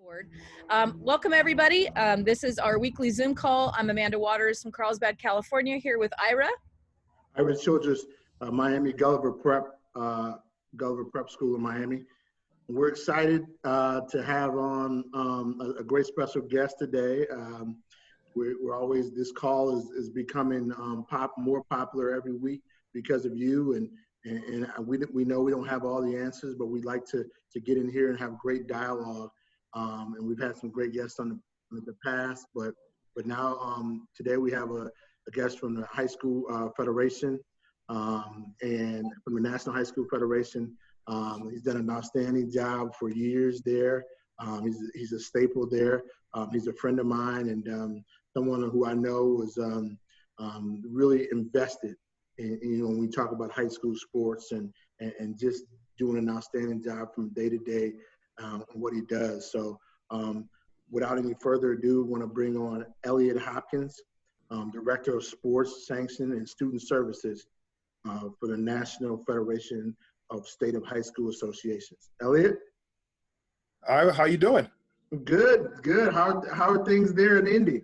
Board. Welcome everybody. This is our weekly Zoom call. I'm Amanda Waters from Carlsbad, California, here with Ira. Ira Childress, Miami Gulliver Prep School in Miami. We're excited to have on a great special guest today. We're always, this call is becoming more popular every week because of you, and we know we don't have all the answers, but we'd like to get in here and have great dialogue. And we've had some great guests on the past, but now today we have a guest from the High School Federation and from the National High School Federation. He's done an outstanding job for years there. He's a staple there. He's a friend of mine and someone who I know is really invested in, when we talk about high school sports and just doing an outstanding job from day to day. What he does. So without any further ado, I want to bring on Elliot Hopkins, Director of Sports Sanction and Student Services for the National Federation of State of High School Associations. Elliot? Ira, how you doing? Good. How are things there in Indy?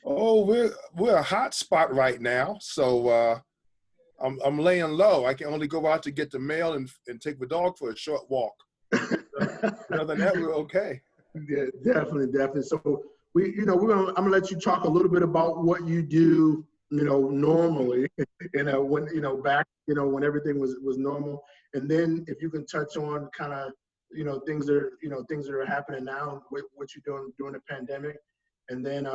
Oh, we're a hot spot right now. So I'm laying low. I can only go out to get the mail and take the dog for a short walk. Other than that, we're okay. Yeah, definitely. So I'm gonna let you talk a little bit about what you do, normally, back, when everything was normal, and then if you can touch on kind of, things that are happening now, what you're doing during the pandemic, and then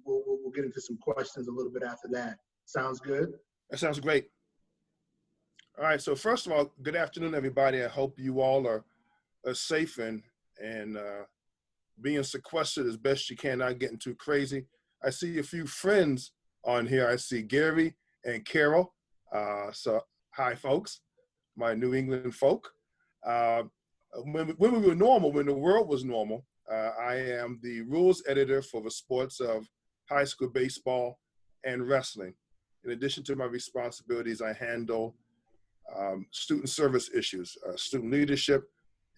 we'll get into some questions a little bit after that. Sounds good? That sounds great. All right. So first of all, good afternoon, everybody. I hope you all are safe and being sequestered as best you can, not getting too crazy. I see a few friends on here. I see Gary and Carol. So hi, folks, my New England folk. When we were normal, when the world was normal, I am the rules editor for the sports of high school baseball and wrestling. In addition to my responsibilities, I handle student service issues, student leadership,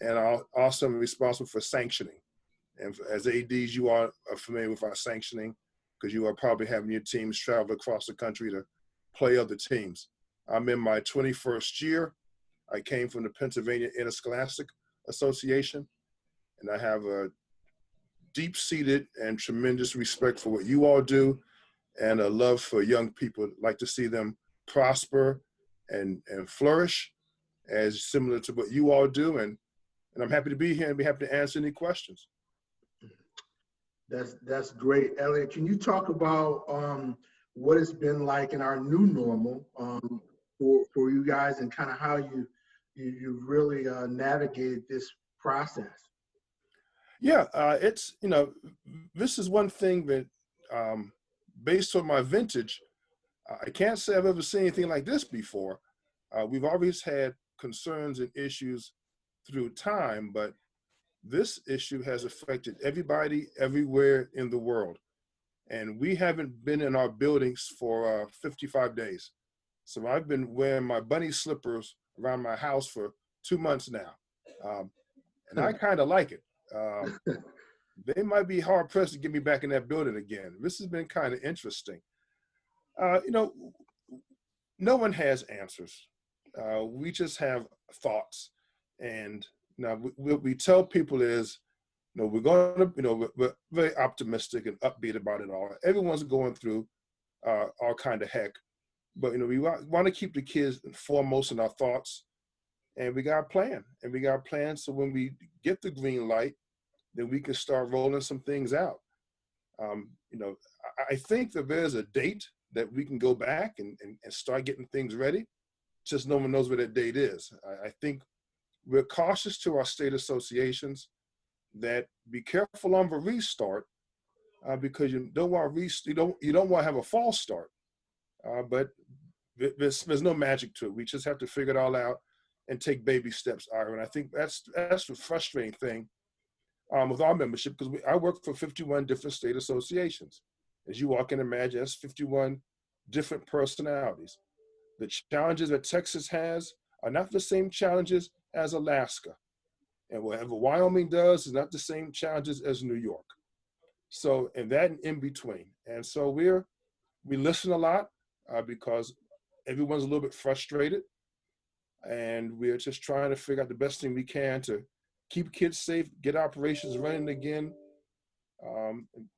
and I'm also responsible for sanctioning. And as ADs, you are familiar with our sanctioning because you are probably having your teams travel across the country to play other teams. I'm in my 21st year. I came from the Pennsylvania Interscholastic Association, and I have a deep-seated and tremendous respect for what you all do and a love for young people. I'd like to see them prosper and flourish as similar to what you all do. And I'm happy to be here and be happy to answer any questions. That's great. Elliot, can you talk about what it's been like in our new normal for you guys and kind of how you really navigated this process? Yeah, it's, this is one thing that based on my vintage, I can't say I've ever seen anything like this before. We've always had concerns and issues through time, but this issue has affected everybody everywhere in the world. And we haven't been in our buildings for 55 days. So I've been wearing my bunny slippers around my house for 2 months now. And I kind of like it. They might be hard pressed to get me back in that building again. This has been kind of interesting. No one has answers. We just have thoughts. And now what we tell people is, we're going to, we're very optimistic and upbeat about it all. Everyone's going through all kind of heck, but we want to keep the kids foremost in our thoughts, and we got a plan. And we got a plan so when we get the green light, then we can start rolling some things out. I think that there's a date that we can go back and start getting things ready. Just no one knows where that date is. I think we're cautious to our state associations that be careful on the restart because you don't want to have a false start. But there's no magic to it. We just have to figure it all out and take baby steps, Ira. And I think that's the frustrating thing with our membership, because I work for 51 different state associations. As you all can imagine, that's 51 different personalities. The challenges that Texas has are not the same challenges as Alaska. And whatever Wyoming does is not the same challenges as New York. So, and that in between. And so we listen a lot because everyone's a little bit frustrated. And we're just trying to figure out the best thing we can to keep kids safe, get operations running again.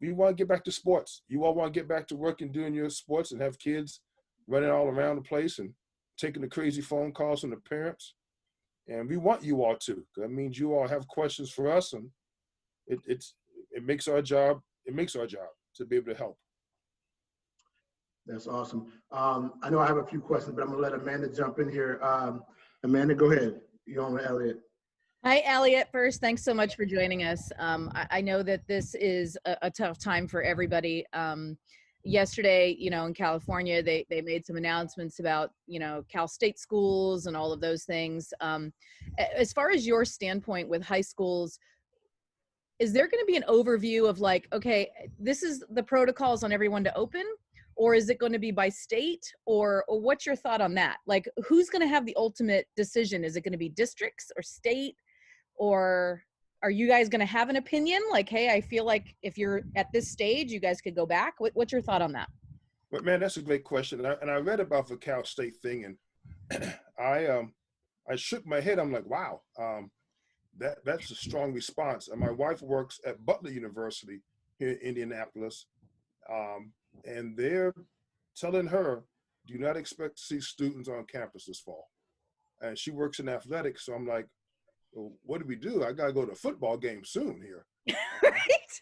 We want to get back to sports. You all want to get back to work and doing your sports and have kids running all around the place and taking the crazy phone calls from the parents. And we want you all to. That means you all have questions for us, and it makes our job. It makes our job to be able to help. That's awesome. I know I have a few questions, but I'm gonna let Amanda jump in here. Amanda, go ahead. You're on with Elliot. Hi, Elliot. First, thanks so much for joining us. I know that this is a tough time for everybody. Yesterday, in California, they made some announcements about, Cal State schools and all of those things. As far as your standpoint with high schools, is there going to be an overview of like, okay, this is the protocols on everyone to open, or is it going to be by state, or what's your thought on that? Like, who's going to have the ultimate decision? Is it going to be districts or state, or are you guys going to have an opinion? Like, hey, I feel like if you're at this stage, you guys could go back. What's your thought on that? But man, that's a great question. And I read about the Cal State thing, and I shook my head. I'm like, wow, that's a strong response. And my wife works at Butler University here in Indianapolis, and they're telling her, do not expect to see students on campus this fall. And she works in athletics, so I'm like, well, what do we do? I gotta go to a football game soon here. Right.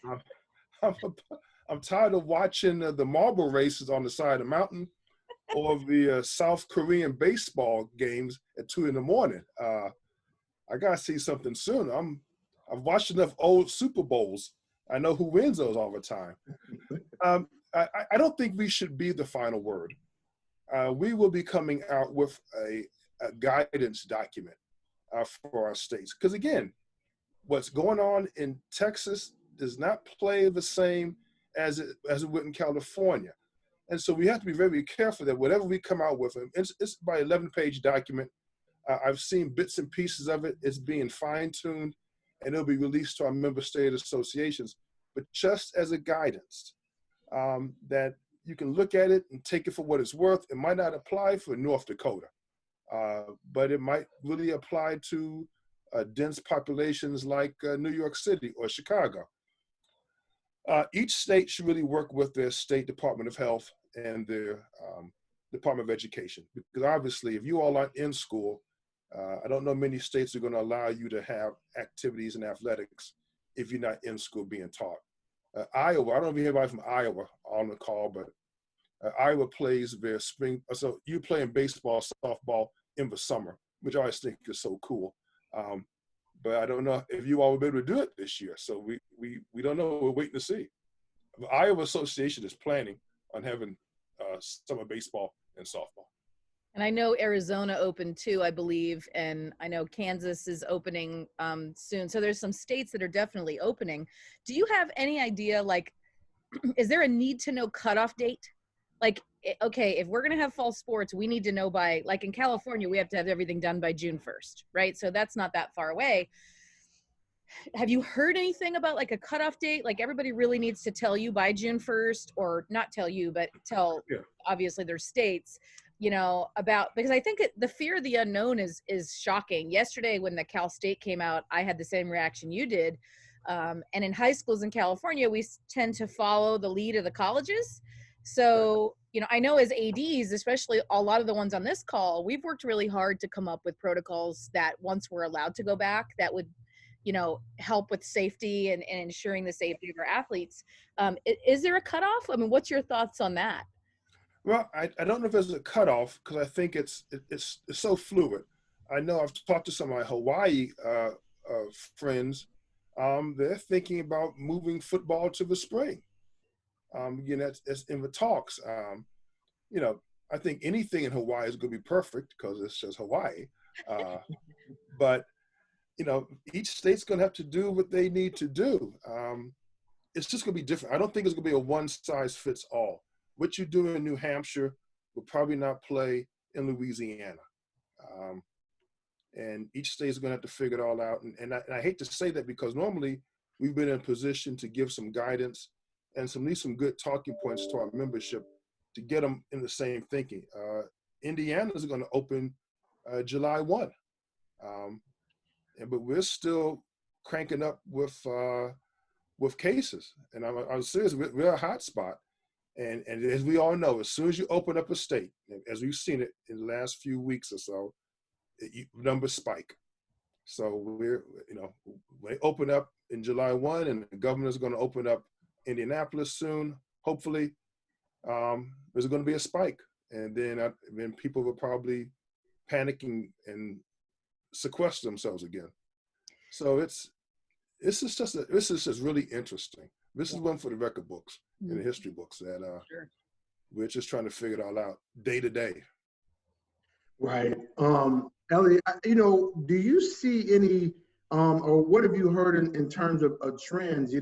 I'm tired of watching the marble races on the side of the mountain, or the South Korean baseball games at 2 in the morning. I gotta see something soon. I've watched enough old Super Bowls. I know who wins those all the time. I don't think we should be the final word. We will be coming out with a guidance document for our states. Because again, what's going on in Texas does not play the same as it would in California. And so we have to be very careful that whatever we come out with, it's by 11-page document. I've seen bits and pieces of it. It's being fine-tuned, and it'll be released to our member state associations. But just as a guidance, that you can look at it and take it for what it's worth. It might not apply for North Dakota, but it might really apply to dense populations like New York City or Chicago. Each state should really work with their state Department of Health and their Department of Education, because obviously if you all aren't in school, I don't know many states are going to allow you to have activities in athletics if you're not in school being taught. Iowa, I don't know if anybody from Iowa on the call, but Iowa plays their spring. So you playing baseball, softball in the summer, which I always think is so cool. But I don't know if you all will be able to do it this year. So we don't know. We're waiting to see. The Iowa Association is planning on having summer baseball and softball. And I know Arizona opened too, I believe, and I know Kansas is opening soon. So there's some states that are definitely opening. Do you have any idea, like, is there a need to know cutoff date? Like, okay, if we're going to have fall sports, we need to know by, like in California, we have to have everything done by June 1st, right? So that's not that far away. Have you heard anything about like a cutoff date? Like everybody really needs to tell you by June 1st, or not tell you, but tell obviously their states, about, because I think the fear of the unknown is shocking. Yesterday when the Cal State came out, I had the same reaction you did. And in high schools in California, we tend to follow the lead of the colleges. So, I know as ADs, especially a lot of the ones on this call, we've worked really hard to come up with protocols that once we're allowed to go back, that would, help with safety and ensuring the safety of our athletes. Is there a cutoff? I mean, what's your thoughts on that? Well, I don't know if there's a cutoff, because I think it's so fluid. I know I've talked to some of my Hawaii friends. They're thinking about moving football to the spring. It's in the talks. I think anything in Hawaii is going to be perfect because it's just Hawaii. But each state's going to have to do what they need to do. It's just going to be different. I don't think it's going to be a one-size-fits-all. What you do in New Hampshire will probably not play in Louisiana. and each state is going to have to figure it all out. And I hate to say that because normally we've been in a position to give some guidance and at least some good talking points to our membership to get them in the same thinking. Indiana is going to open July 1. But we're still cranking up with cases. And I'm serious, we're a hot spot. And as we all know, as soon as you open up a state, as we've seen it in the last few weeks or so, numbers spike. So we're, they open up in July 1, and the governor's going to open up Indianapolis soon, hopefully. There's going to be a spike. And then people will probably panic and sequester themselves again. So this is just really interesting. This is one for the record books and the history books that we're just trying to figure it all out day to day. Right. Elliot, do you see any, or what have you heard in terms of trends?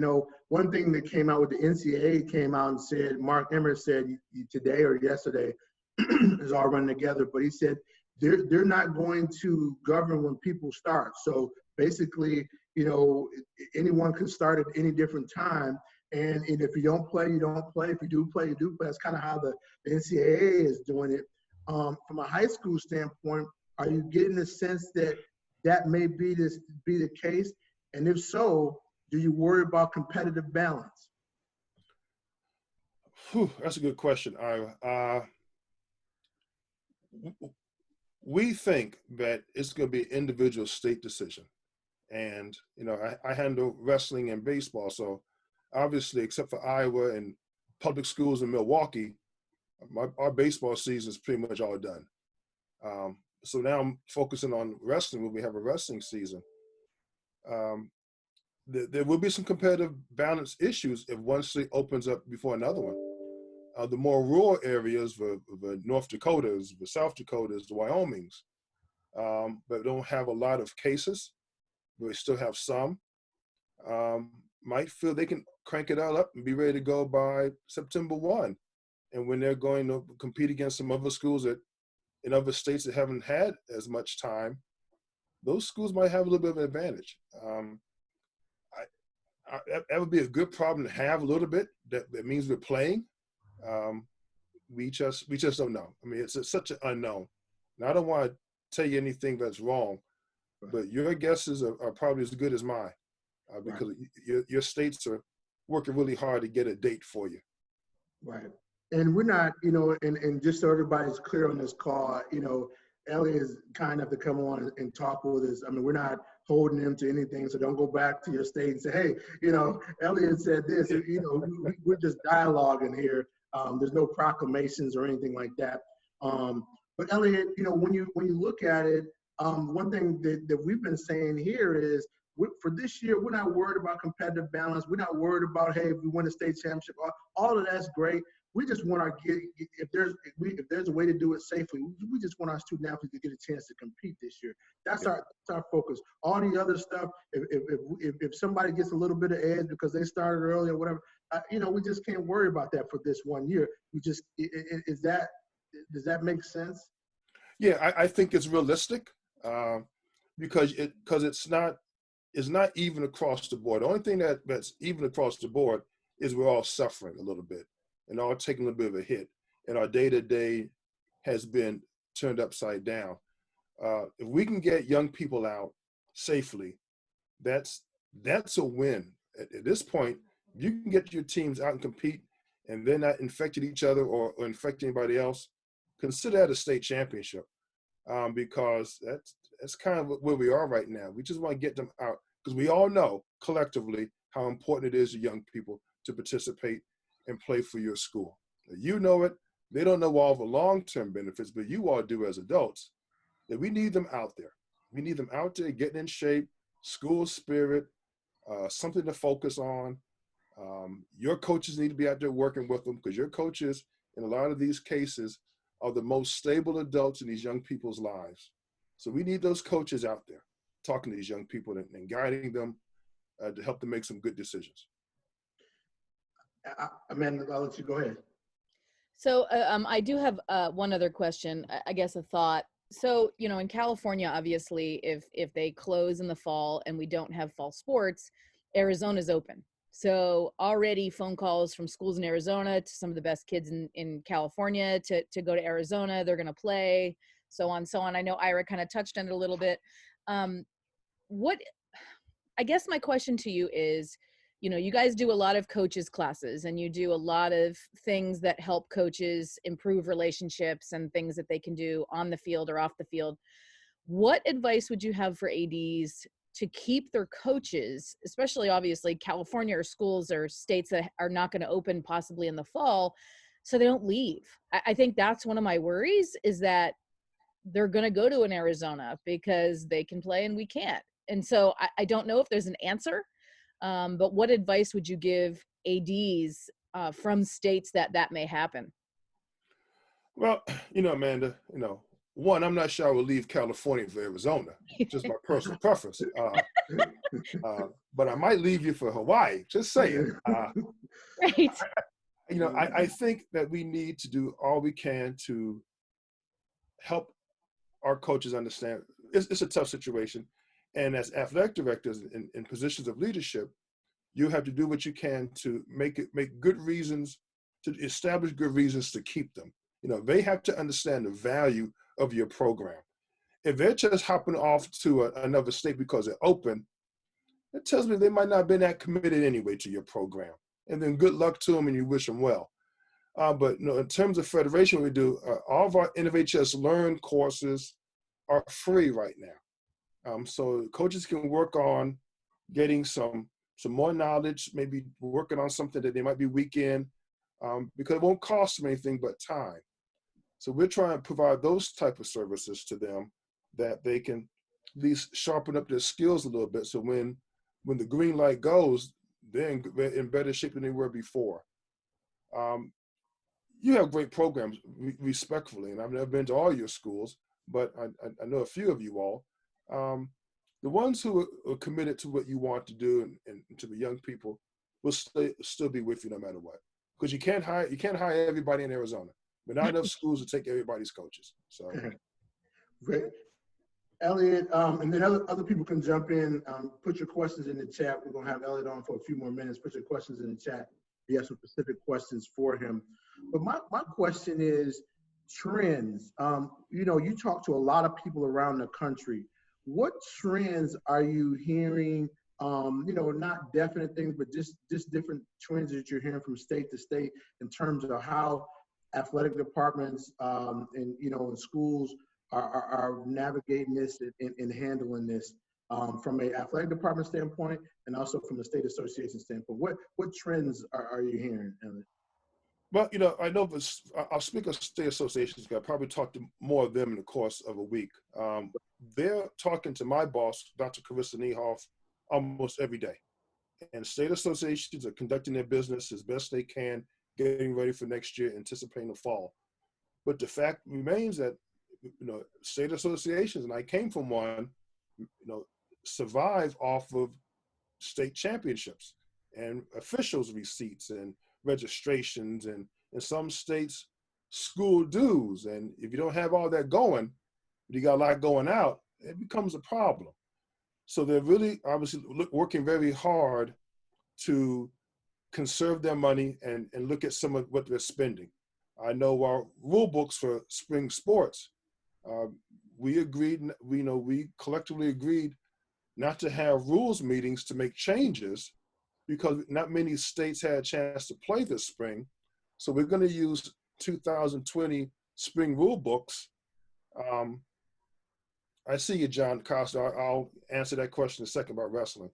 One thing that came out with the NCAA came out and said, Mark Emmert said today or yesterday, is all running together, but he said they're not going to govern when people start. So basically, anyone can start at any different time. And if you don't play, you don't play. If you do play, you do play. That's kind of how the NCAA is doing it. From a high school standpoint, are you getting the sense that may be the case? And if so, do you worry about competitive balance? That's a good question, Ira. We think that it's going to be an individual state decision. And, I handle wrestling and baseball. So obviously, except for Iowa and public schools in Milwaukee, our baseball season is pretty much all done. So now I'm focusing on wrestling when we have a wrestling season. There will be some competitive balance issues if one state opens up before another one. The more rural areas, the North Dakotas, the South Dakotas, the Wyomings, but don't have a lot of cases, but we still have some, might feel they can crank it all up and be ready to go by September 1. And when they're going to compete against some other schools in other states that haven't had as much time, those schools might have a little bit of an advantage. That would be a good problem to have a little bit. That means we're playing. We just don't know. I mean, it's such an unknown. And I don't want to tell you anything that's wrong, but your guesses are probably as good as mine, because your states are working really hard to get a date for you. Right. And we're not, and just so everybody's clear on this call, Elliot is kind enough to come on and talk with us. I mean, we're not holding him to anything, so don't go back to your state and say, hey, Elliot said this. We're just dialoguing here. There's no proclamations or anything like that. But Elliot, when you look at it, one thing that we've been saying here is, for this year, we're not worried about competitive balance. We're not worried about, hey, if we win a state championship. All of that's great. We just want if there's a way to do it safely, we just want our student athletes to get a chance to compete this year. That's our focus. All the other stuff, if somebody gets a little bit of edge because they started early or whatever, we just can't worry about that for this 1 year. Does that make sense? Yeah, I think it's realistic, because it's not even across the board. The only thing that's even across the board is we're all suffering a little bit and all taking a little bit of a hit, and our day-to-day has been turned upside down. If we can get young people out safely, that's a win. At this point, you can get your teams out and compete, and they're not infecting each other or infecting anybody else, consider that a state championship, because that's kind of where we are right now. We just want to get them out, because we all know collectively how important it is to young people to participate and play for your school. You know it. They don't know all the long-term benefits, but you all do as adults, that we need them out there. We need them out there getting in shape, school spirit, something to focus on. Your coaches need to be out there working with them, because your coaches, in a lot of these cases, are the most stable adults in these young people's lives. So we need those coaches out there talking to these young people and guiding them to help them make some good decisions. Amanda, I'll let you go ahead. So I do have one other question, I guess a thought. So, you know, in California, obviously, if they close in the fall and we don't have fall sports, Arizona's open. So already phone calls from schools in Arizona to some of the best kids in California to go to Arizona. They're going to play, so on, so on. I know Ira kind of touched on it a little bit. What I guess my question to you is, you know, you guys do a lot of coaches classes and you do a lot of things that help coaches improve relationships and things that they can do on the field or off the field. What advice would you have for ADs to keep their coaches, especially obviously California or schools or states that are not going to open possibly in the fall, so they don't leave? I think that's one of my worries, is that they're going to go to an Arizona because they can play and we can't. And so I don't know if there's an answer, but what advice would you give ADs from states that may happen? Well, you know, Amanda, you know, one, I'm not sure I would leave California for Arizona, just my personal preference. But I might leave you for Hawaii, just saying. Right. You know, I think that we need to do all we can to help our coaches understand it's a tough situation. And as athletic directors in positions of leadership, you have to do what you can to make good reasons, to establish good reasons to keep them. You know, they have to understand the value of your program. If they're just hopping off to another state because they're open, it tells me they might not have been that committed anyway to your program. And then good luck to them and you wish them well. But you know, in terms of federation, we do all of our NFHS Learn courses are free right now. So coaches can work on getting some more knowledge, maybe working on something that they might be weak in, because it won't cost them anything but time. So we're trying to provide those type of services to them that they can at least sharpen up their skills a little bit. So when the green light goes, they're in better shape than they were before. You have great programs, respectfully, and I've never been to all your schools, but I know a few of you all. The ones who are committed to what you want to do and to the young people will still be with you no matter what. Because you can't hire everybody in Arizona, but not enough schools to take everybody's coaches. So, Great. Elliot, and then other people can jump in. Put your questions in the chat. We're gonna have Elliot on for a few more minutes. Put your questions in the chat. You have some specific questions for him. But my question is trends. You know, you talk to a lot of people around the country. What trends are you hearing? You know, not definite things, but just different trends that you're hearing from state to state in terms of how athletic departments and, you know, in schools are navigating this and handling this from an athletic department standpoint and also from a state association standpoint. What trends are you hearing, Elliot? well, you know, I know this, I'll speak of state associations. I probably talked to more of them in the course of a week. They're talking to my boss, Dr. Carissa Niehoff, almost every day. And state associations are conducting their business as best they can, getting ready for next year, anticipating the fall. But the fact remains that, you know, state associations, and I came from one, you know, survive off of state championships and officials' receipts and registrations, and in some states, school dues. And if you don't have all that going, but you got a lot going out, it becomes a problem. So they're really obviously working very hard to conserve their money and look at some of what they're spending. I know our rule books for spring sports, we collectively agreed not to have rules meetings to make changes because not many states had a chance to play this spring. So we're going to use 2020 spring rule books. I see you, John Costa. I'll answer that question in a second about wrestling.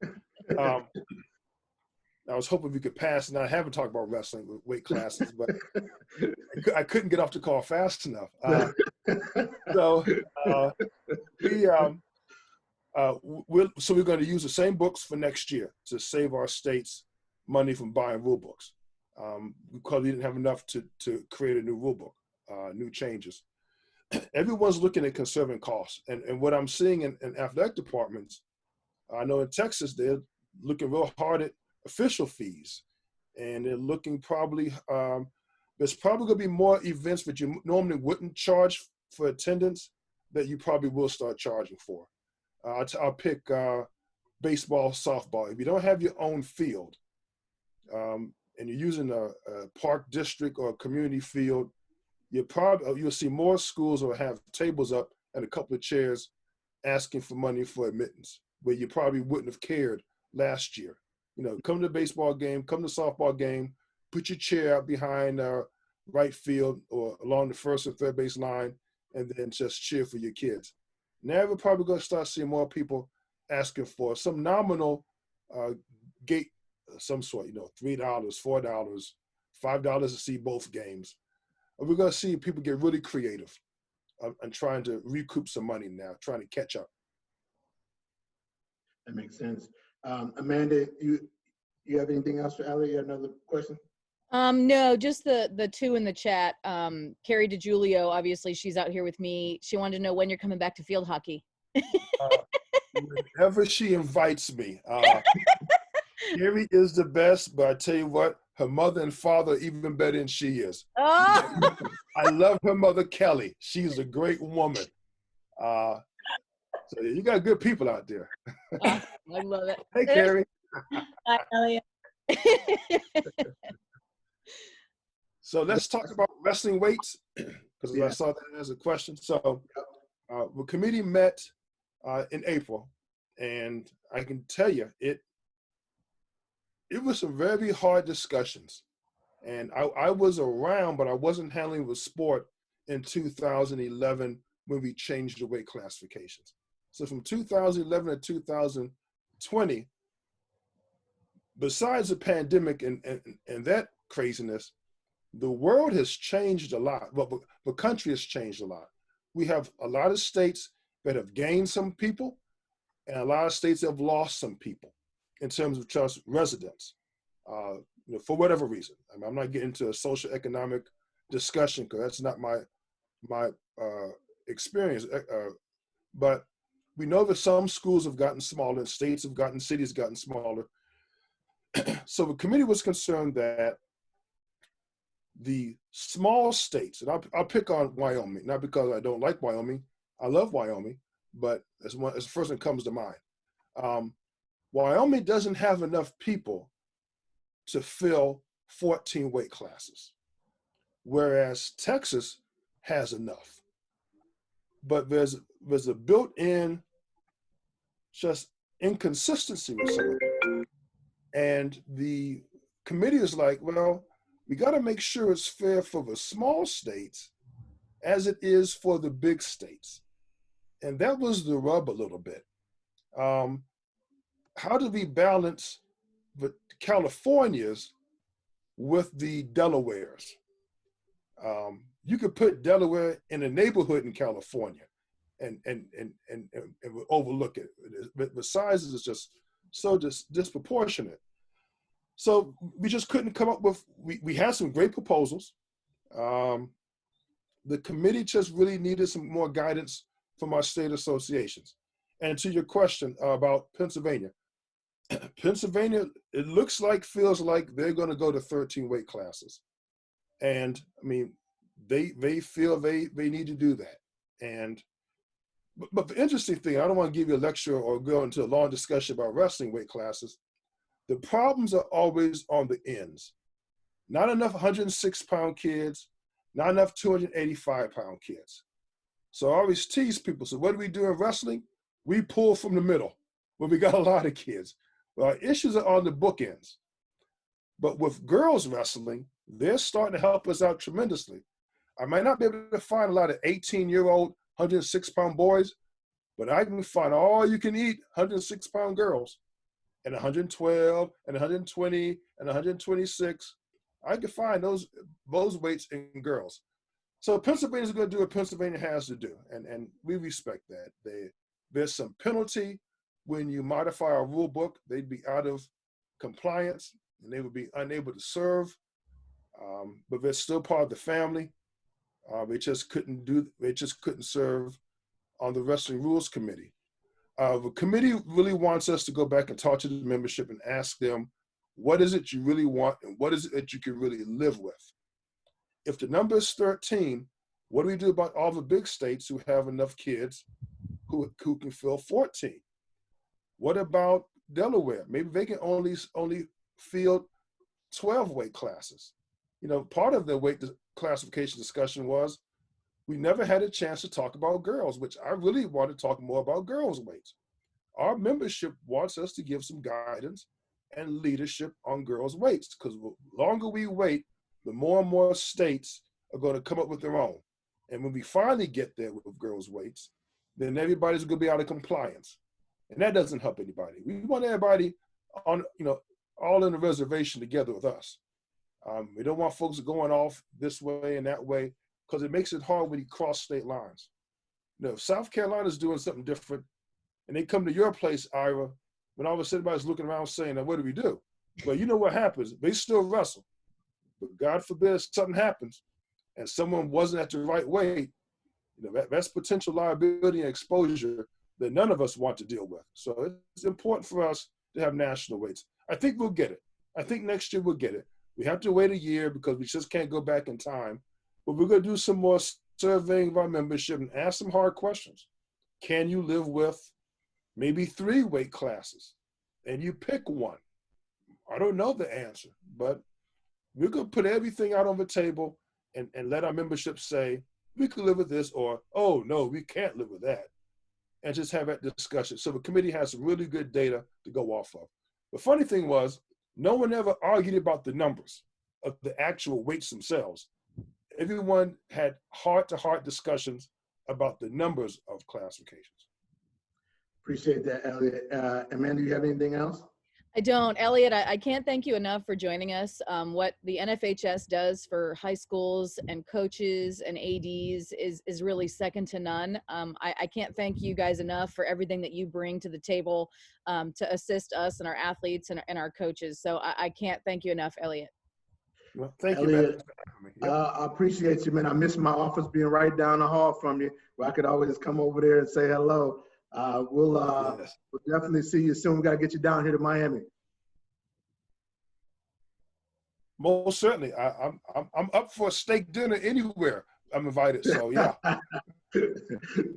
I was hoping we could pass and not have to talk about wrestling with weight classes, but I couldn't get off the call fast enough. So we're going to use the same books for next year to save our states money from buying rule books because we didn't have enough to create a new rule book, new changes. Everyone's looking at conserving costs. And what I'm seeing in athletic departments, I know in Texas, they're looking real hard at official fees. And they're looking probably, there's probably going to be more events that you normally wouldn't charge for attendance that you probably will start charging for. I'll pick baseball, softball. If you don't have your own field, and you're using a park district or a community field, you'll see more schools will have tables up and a couple of chairs asking for money for admittance, where you probably wouldn't have cared last year. You know, come to the baseball game, come to the softball game, put your chair out behind right field or along the first or third base line, and then just cheer for your kids. Now we're probably going to start seeing more people asking for some nominal gate of some sort, you know, $3, $4, $5 to see both games. And we're going to see people get really creative and trying to recoup some money now, trying to catch up. That makes sense. Amanda, you have anything else for Ellie? You have another question? No, just the two in the chat. Carrie DiGiulio, obviously she's out here with me. She wanted to know when you're coming back to field hockey. Whenever she invites me. Carrie is the best, but I tell you what, her mother and father are even better than she is. Oh. I love her mother, Kelly. She's a great woman. So you got good people out there. I love it. Hey, Carrie. Hi, Elliot. So let's talk about wrestling weights, because I saw that as a question. So the committee met in April, and I can tell you, it was some very hard discussions. And I was around, but I wasn't handling the sport in 2011 when we changed the weight classifications. So from 2011 to 2020, besides the pandemic and that craziness, the world has changed a lot. Well, the country has changed a lot. We have a lot of states that have gained some people, and a lot of states have lost some people in terms of just residents, you know, for whatever reason. I mean, I'm not getting into a social economic discussion because that's not my experience. But we know that some schools have gotten smaller, and states have gotten, cities have gotten smaller. So the committee was concerned that the small states, and I'll pick on Wyoming, not because I don't like Wyoming. I love Wyoming, but as the first one comes to mind. Wyoming doesn't have enough people to fill 14 weight classes, whereas Texas has enough. But there's a built-in just inconsistency with some of it. And the committee is like, well, we got to make sure it's fair for the small states as it is for the big states. And that was the rub a little bit. How do we balance the Californias with the Delawares? You could put Delaware in a neighborhood in California and overlook it. The size is just so disproportionate. So we just couldn't come up with, we had some great proposals. The committee just really needed some more guidance from our state associations. And to your question about Pennsylvania, Pennsylvania, it looks like, feels like they're going to go to 13 weight classes. And I mean, they feel they need to do that. And but the interesting thing, I don't want to give you a lecture or go into a long discussion about wrestling weight classes. The problems are always on the ends. Not enough 106-pound kids, not enough 285-pound kids. So I always tease people, so what do we do in wrestling? We pull from the middle, where we got a lot of kids. Well, our issues are on the bookends. But with girls wrestling, they're starting to help us out tremendously. I might not be able to find a lot of 18-year-old, 106-pound boys, but I can find all you can eat 106-pound girls, and 112, and 120, and 126. I can find those weights in girls. So Pennsylvania's going to do what Pennsylvania has to do, and we respect that. There's some penalty when you modify our rule book. They'd be out of compliance, and they would be unable to serve, but they're still part of the family. They just couldn't serve on the Wrestling Rules Committee. The committee really wants us to go back and talk to the membership and ask them, what is it you really want and what is it that you can really live with? If the number is 13, What do we do about all the big states who have enough kids who can fill 14? What about Delaware? Maybe they can only field 12 weight classes. You know, part of the weight classification discussion was we never had a chance to talk about girls, which I really want to talk more about girls' weights. Our membership wants us to give some guidance and leadership on girls' weights, because the longer we wait, the more and more states are going to come up with their own. And when we finally get there with girls' weights, then everybody's going to be out of compliance. And that doesn't help anybody. We want everybody on, you know, all in the reservation together with us. We don't want folks going off this way and that way, because it makes it hard when you cross state lines. You know, if South Carolina's doing something different and they come to your place, Ira, when all of a sudden everybody's looking around saying, now what do we do? Well, you know what happens. They still wrestle. But God forbid something happens and someone wasn't at the right weight, you know, that's potential liability and exposure that none of us want to deal with. So it's important for us to have national weights. I think we'll get it. I think next year we'll get it. We have to wait a year because we just can't go back in time. But we're going to do some more surveying of our membership and ask some hard questions. Can you live with maybe 3 weight classes? And you pick one. I don't know the answer, but we're going to put everything out on the table and let our membership say, we can live with this, or, oh, no, we can't live with that. And just have that discussion. So the committee has some really good data to go off of. The funny thing was, no one ever argued about the numbers of the actual weights themselves. Everyone had heart-to-heart discussions about the numbers of classifications. Appreciate that, Elliot. Amanda, you have anything else? I don't. Elliot, I can't thank you enough for joining us. What the NFHS does for high schools and coaches and ADs is really second to none. I can't thank you guys enough for everything that you bring to the table to assist us and our athletes and our coaches. So I can't thank you enough, Elliot. Well, thank Elliot, you, man. Yep. I appreciate you, man. I miss my office being right down the hall from you, where I could always come over there and say hello. We'll definitely see you soon. We got to get you down here to Miami. Most certainly. I'm up for a steak dinner anywhere I'm invited. So yeah.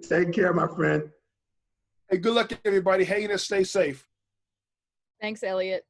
Take care, my friend. Hey, good luck, everybody. Hang in there, stay safe. Thanks, Elliot.